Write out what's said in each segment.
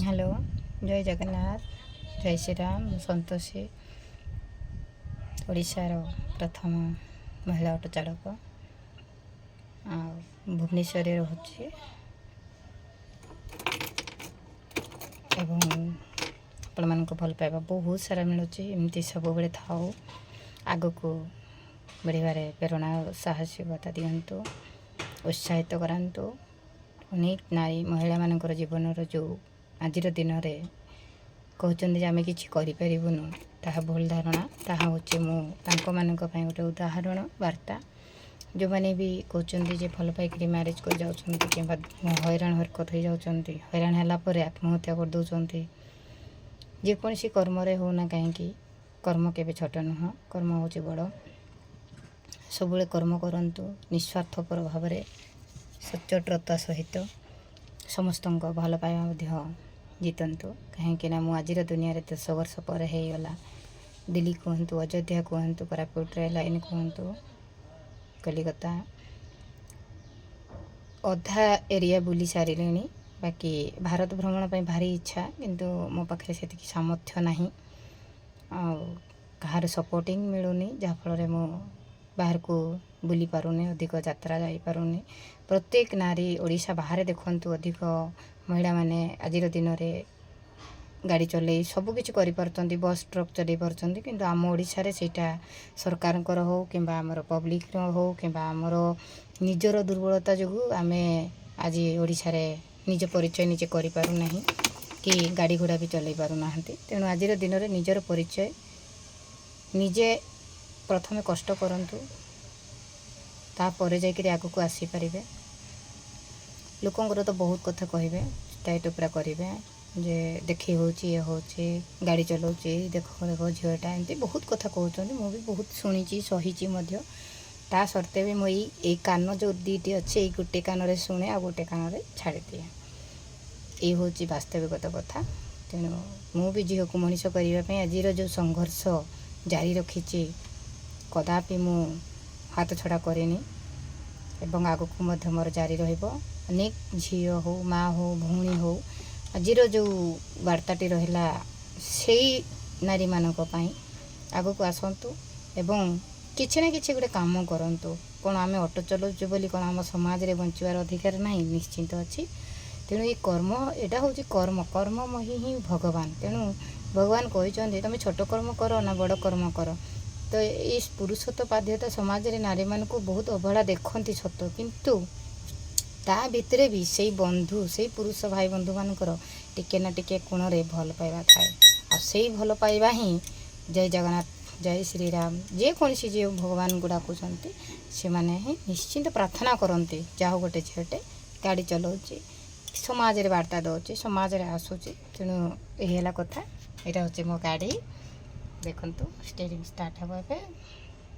Hello जय जगन्नाथ जय श्री राम संतोषी ओडिशार प्रथम महिला ऑटो चालक भुवनेश्वर रोचे आपण मान भल पाइबा बहुत सारा मिलूँ एमती सब बड़े था आग को बढ़िबारे प्रेरणा साहसिकता दिंतु उत्साहित करातु अनेक नारी महिला मानकर जीवन जो आज दिन में कहते आम कि भूल धारणा ताहा हूँ मुझे गोटे उदाहरण वार्ता जो मैंने भी कहते भल पाइक मैरेज कर हैरान हरकत हो जाती हैरान है आत्महत्या कर दौरान जेकोसी कर्म होना कहीं कर्म के छोट नुह कर्म हूँ बड़ सब कर्म करूँ निस्वार्थपर भाव सच्चोटता सहित समस्त भल पाइबा जीतु कहीं मुझे दुनिया 10 वर्ष पर होगला दिल्ली कहतु अयोध्या कहतु कोरापुट लाइन कहतु कलिकता अधा एरिया बुली सारे बाकी भारत भ्रमण पर भारी इच्छा किंतु मो पाखे से सामर्थ्य नहीं कहार सपोर्टिंग मिलूनी जहाँफल मु बाहर को बुली पारुनी अधिक यात्रा जाई पारुनी प्रत्येक नारी ओडिशा बाहर देखंतु अधिक महिला माने आज दिन में गाड़ी चले सबकि कर बस ट्रक चल पार्टी कि आम ओडिशा रे सेटा सरकार हो कि आमर पब्लिक हो कि आमर निजर दुर्बलता जो आम आज ओडिशा रे निज परिचय निजे करूना कि गाड़ी घोड़ा भी चल पारना तेणु आज दिन में निजर परिचय निजे प्रथमे कष्ट करंतु तापर जाकर आग को आसीपारे लोकंर तो बहुत कथा कहे टाई टुपरा करेंगे जे देखी ये हूँ गाड़ी चलाऊँच देख देख झीटा एमती बहुत कथा कहते मुझे बहुत शुणी सही ता सर्ते भी मुझे कान जो दीटी अच्छे गोटे कान शुणे आ गोटे कान छाड़ी दिए ये हूँ वास्तविकता कथा तेणु मुझे झील को मनीष करने आज जो संघर्ष जारी रखी कदापि मु हाथ छड़ा करेनी एवं आग को मोर जारी रनेक झी हो माँ हो भौणी हो आज जो वार्ताटी रहा से नारी मानक आग को आसतु एवं किसी ना कि गोटे कम करूँ कौन आम ऑटो चलाऊँ बोली कौन आम समाज में बंचार अधिकार ना निश्चिंत अच्छी तेणु ये कर्म यहाँ हूँ कर्म कर्म ही भगवान तेणु भगवान कहते तुम छोट कर्म कर ना बड़ कर्म कर तो ये पुरुषत्व बाध्यता समाज रे नारी मान को बहुत अवहेला देखती सत किंतु ता भितर भी से बंधु से पुरुष भाई बंधु मानकर टिके ना टिके कोण रे भल पाइबा थाए आ से भल पाइबा ही जय जगन्नाथ जय श्री राम जेकोसी जो भगवान को डाकुंट से मैंने ही निश्चिंत प्रार्थना करती जाओ गोटे झीटे गाड़ी चलाऊँच समाज रे वार्ता दौर समाज रे आसूँ तेणु यही कथा यहाँ हूँ मो गाड़ी देखु स्टीयरिंग स्टार्ट हे ए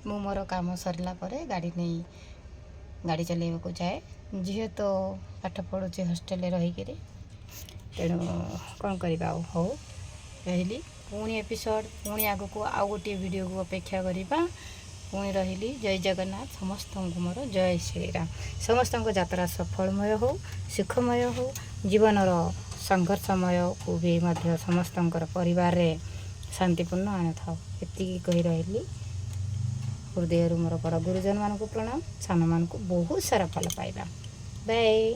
मु मोर काम सरला गाड़ी नहीं गाड़ी चलैया को जाए झील तो पाठ पढ़ुचे हॉस्टेल रहीकि तेणु कौन करवा हो रही पुणी एपिसोड पुणी आग को आउ गोटे वीडियो को अपेक्षा करवा पुणी रही जय जगन्नाथ समस्त को मोर जय श्री राम समस्त यात्रा सफलमय हो सुखमय हो जीवनर संघर्षमय को भी समस्त परिवार रे शांतिपूर्ण आने था ये कही रही हृदय मोर बड़ गुरुजन मान को प्रणाम सान मान को बहुत सारा भल पाइबा बाय।